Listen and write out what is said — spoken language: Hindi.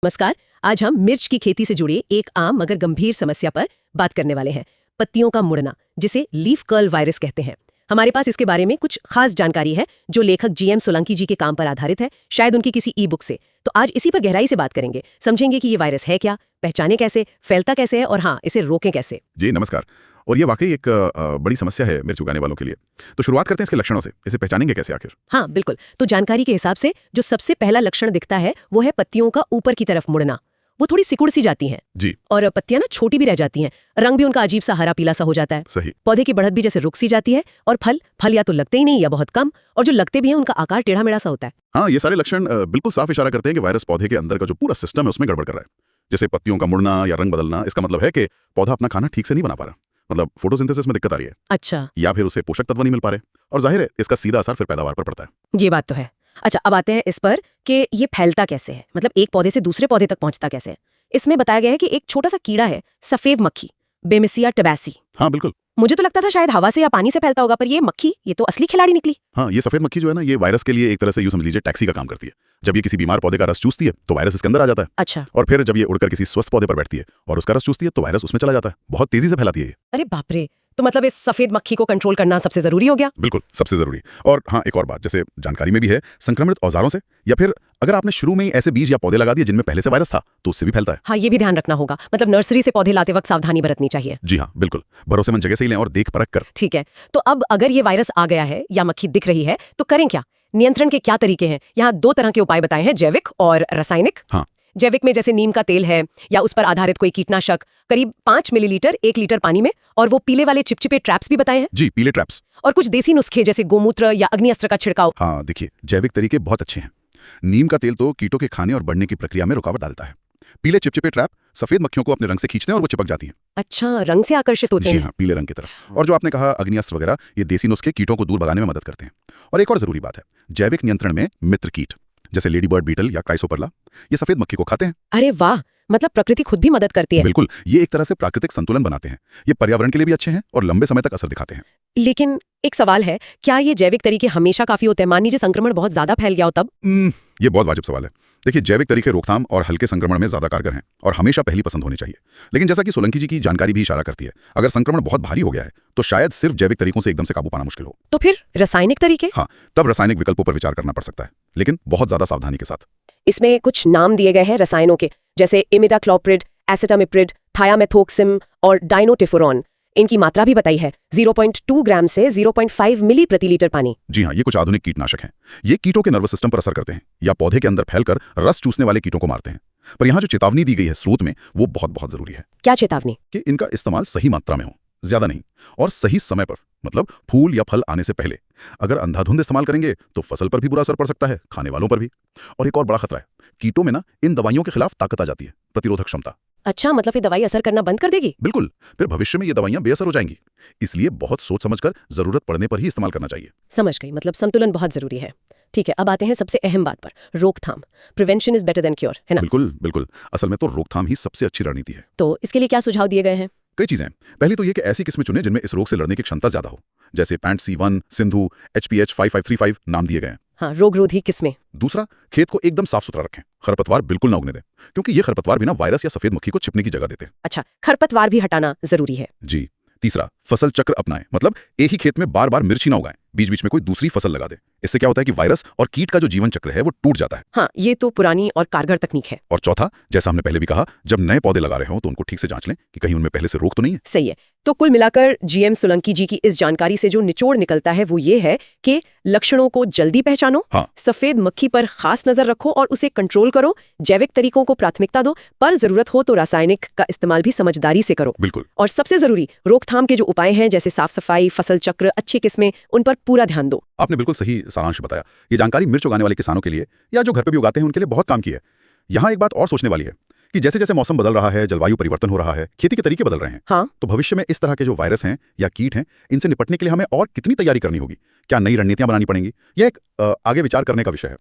नमस्कार। आज हम मिर्च की खेती से जुड़े एक आम मगर गंभीर समस्या पर बात करने वाले हैं, पत्तियों का मुड़ना, जिसे लीफ कर्ल वायरस कहते हैं। हमारे पास इसके बारे में कुछ खास जानकारी है जो लेखक जीएम सोलंकी जी के काम पर आधारित है, शायद उनकी किसी ई बुक से। तो आज इसी पर गहराई से बात करेंगे, समझेंगे कि ये वायरस है क्या, पहचाने कैसे, फैलता कैसे है और हाँ, इसे रोकें कैसे। जी नमस्कार। और ये वाकई एक बड़ी समस्या है मिर्च उगाने वालों के लिए। तो शुरुआत करते हैं इसके लक्षणों से। इसे पहचानेंगे कैसे आखिर? हाँ बिल्कुल। तो जानकारी के हिसाब से जो सबसे पहला लक्षण दिखता है वो है पत्तियों का ऊपर की तरफ मुड़ना। वो थोड़ी सिकुड़ सी जाती हैं जी और पत्तियां ना छोटी भी रह जाती हैं। रंग भी उनका अजीब सा हरा पीला सा हो जाता है। सही। पौधे की बढ़त भी जैसे रुक सी जाती है और फल या तो लगते ही नहीं या बहुत कम, और जो लगते भी हैं उनका आकार टेढ़ा मेढ़ा सा होता है। हाँ, ये सारे लक्षण बिल्कुल साफ इशारा करते हैं कि वायरस पौधे के अंदर का जो पूरा सिस्टम है उसमें गड़बड़ कर रहा है। जैसे पत्तियों का मुड़ना या रंग बदलना, इसका मतलब है कि पौधा अपना खाना ठीक से नहीं बना पा रहा, मतलब फोटोसिंथेसिस में दिक्कत आ रही है। अच्छा, या फिर उसे पोषक तत्व नहीं मिल पा रहे, और जाहिर है इसका सीधा असर फिर पैदावार पर पड़ता है। ये बात तो है। अच्छा, अब आते हैं इस पर कि ये फैलता कैसे है, मतलब एक पौधे से दूसरे पौधे तक पहुंचता कैसे है। इसमें बताया गया है कि एक छोटा सा कीड़ा है, सफेद मक्खी, बेमिसिया टबैसी। हाँ बिल्कुल। मुझे तो लगता था शायद हवा से या पानी से फैलता होगा, पर ये मक्खी, ये तो असली खिलाड़ी निकली। हाँ, ये सफेद मक्खी जो है ना, ये वायरस के लिए एक तरह से यूं समझ लीजिए टैक्सी का काम करती है। जब ये किसी बीमार पौधे का रस चूसती है तो वायरस इसके अंदर आ जाता है। अच्छा। और फिर जब ये उड़कर किसी स्वस्थ पौधे पर बैठती है और उसका रस चूसती है तो वायरस उसमें चला जाता है। बहुत तेजी से फैलाती है ये। अरे बाप रे, तो मतलब इस सफेद मक्खी को कंट्रोल करना सबसे जरूरी हो गया। बिल्कुल, सबसे जरूरी। और हाँ, एक और बात, जैसे जानकारी में भी है, संक्रमित औजारों से, या फिर अगर आपने शुरू में ही ऐसे बीज या पौधे लगा दिए जिनमें पहले से वायरस था तो उससे भी फैलता है। हाँ, ये भी ध्यान रखना होगा, मतलब नर्सरी से पौधे लाते वक्त सावधानी बरतनी चाहिए। जी हाँ बिल्कुल, भरोसेमंद जगह से ही लें और देख परख कर। ठीक है, तो अब अगर ये वायरस आ गया है या मक्खी दिख रही है तो करें क्या? नियंत्रण के क्या तरीके हैं? यहाँ दो तरह के उपाय बताए हैं, जैविक और रासायनिक। हाँ। जैविक में जैसे नीम का तेल है या उस पर आधारित कोई कीटनाशक, करीब 5 मिलीलीटर 1 लीटर पानी में, और वो पीले वाले चिपचिपे ट्रैप्स भी बताए हैं। जी, पीले ट्रैप्स। और कुछ देसी नुस्खे जैसे गोमूत्र या अग्नि अस्त्र का छिड़काव। हाँ देखिए, जैविक तरीके बहुत अच्छे हैं। नीम का तेल तो कीटों के खाने और बढ़ने की प्रक्रिया में रुकावट डालता है। पीले चिपचिपे ट्रैप सफेद मक्खियों को अपने रंग से खींचते हैं और वो चिपक जाती हैं। अच्छा, रंग से आकर्षित होते जी हैं। हाँ, पीले रंग की तरफ। और जो आपने कहा अग्नि अस्त्र वगैरह, ये देसी नुस्खे कीटों को दूर भगाने में मदद करते हैं। और एक और जरूरी बात है, जैविक नियंत्रण में मित्र कीट जैसे लेडी बर्ड बीटल या क्राइसोपरला, ये सफेद मक्खी को खाते हैं। अरे वाह, मतलब प्रकृति खुद भी मदद करती है। बिल्कुल, ये एक तरह से प्राकृतिक संतुलन बनाते हैं। ये पर्यावरण के लिए भी अच्छे हैं और लंबे समय तक असर दिखाते हैं। लेकिन एक सवाल है, क्या ये जैविक तरीके हमेशा काफी होते हैं? मान लीजिए संक्रमण बहुत ज्यादा फैल गया हो तब? ये बहुत वाजिब सवाल है। देखिए, जैविक तरीके रोकथाम और हल्के संक्रमण में ज्यादा कारगर हैं और हमेशा पहली पसंद होनी चाहिए। लेकिन जैसा कि सोलंकी जी की जानकारी भी इशारा करती है, अगर संक्रमण बहुत भारी हो गया है तो शायद सिर्फ जैविक तरीकों से एकदम से काबू पाना मुश्किल हो। तो फिर रासायनिक तरीके? हाँ, तब रासायनिक विकल्पों पर विचार करना पड़ सकता है, लेकिन बहुत ज्यादा सावधानी के साथ। इसमें कुछ नाम दिए गए हैं रसायनों के, जैसे इमिडाक्लोप्रिड, एसिटामिप्रिड, थायामेथोक्सिम और डाइनोटिफुरॉन। इनकी मात्रा भी बताई है, 0.2 ग्राम से 0.5 मिली प्रति लीटर पानी। जी हाँ, ये कुछ आधुनिक कीटनाशक हैं। ये कीटों के नर्वस सिस्टम पर असर करते हैं या पौधे के अंदर फैलकर रस चूसने वाले कीटों को मारते हैं। पर यहाँ जो चेतावनी दी गई है स्रोत में, वो बहुत बहुत जरूरी है क्या चेतावनी? कि इनका इस्तेमाल सही मात्रा में हो, ज्यादा नहीं, और सही समय पर, मतलब फूल या फल आने से पहले। अगर अंधाधुंध इस्तेमाल करेंगे तो फसल पर भी बुरा असर पड़ सकता है, खाने वालों पर भी। और एक और बड़ा खतरा है, कीटों में ना इन दवाइयों के खिलाफ ताकत आ जाती है, प्रतिरोधक क्षमता। अच्छा, मतलब ये दवाई असर करना बंद कर देगी? बिल्कुल, फिर भविष्य में ये दवाइयां बेअसर हो जाएंगी। इसलिए बहुत सोच समझकर जरूरत पड़ने पर ही इस्तेमाल करना चाहिए। समझ गई, मतलब संतुलन बहुत जरूरी है। ठीक है, अब आते हैं सबसे अहम बात पर, रोकथाम। Prevention is better than cure, है ना? बिल्कुल बिल्कुल, असल में तो रोकथाम ही सबसे अच्छी रणनीति है। तो इसके लिए क्या सुझाव दिए गए हैं? कई चीजें। पहली तो ये कि ऐसी किस्में चुनें जिनमें इस रोग से लड़ने की क्षमता ज्यादा हो, जैसे पैंट C1, सिंधु, HPH 5535 नाम दिए गए हैं। हाँ, रोगरोधी किस्में। दूसरा, खेत को एकदम साफ सुथरा रखें, खरपतवार बिल्कुल ना उगने दें, क्योंकि ये खरपतवार भी ना वायरस या सफेद मक्खी को छिपने की जगह देते हैं। अच्छा, खरपतवार भी हटाना जरूरी है। जी। तीसरा, फसल चक्र अपनाएं, मतलब एक ही खेत में बार बार मिर्च ही ना उगाएं, बीच बीच में कोई दूसरी फसल लगा दें। इससे क्या होता है कि वायरस और कीट का जो जीवन चक्र है वो टूट जाता है। हाँ, ये तो पुरानी और कारगर तकनीक है। और चौथा, जैसा हमने पहले भी कहा, जब नए पौधे लगा रहे हो तो उनको ठीक से जांच लें कि कहीं उनमें पहले से रोग तो नहीं है। सही है। तो कुल मिलाकर जीएम सोलंकी जी की इस जानकारी से जो निचोड़ निकलता है वो ये है कि लक्षणों को जल्दी पहचानो, हाँ। सफेद मक्खी पर खास नजर रखो और उसे कंट्रोल करो, जैविक तरीकों को प्राथमिकता दो, पर जरूरत हो तो रासायनिक का इस्तेमाल भी समझदारी से करो। बिल्कुल। और सबसे जरूरी, रोकथाम के जो उपाय हैं जैसे साफ सफाई, फसल चक्र, अच्छी किस्में, उन पर पूरा ध्यान दो। आपने बिल्कुल सही सारांश बताया। ये जानकारी मिर्च उगाने वाले किसानों के लिए या जो घर पे भी उगाते हैं उनके लिए बहुत काम की है। यहाँ एक बात और सोचने वाली है कि जैसे जैसे मौसम बदल रहा है, जलवायु परिवर्तन हो रहा है, खेती के तरीके बदल रहे हैं। हाँ। तो भविष्य में इस तरह के जो वायरस हैं या कीट हैं, इनसे निपटने के लिए हमें और कितनी तैयारी करनी होगी, क्या नई रणनीतियां बनानी पड़ेंगी, यह एक आगे विचार करने का विषय है।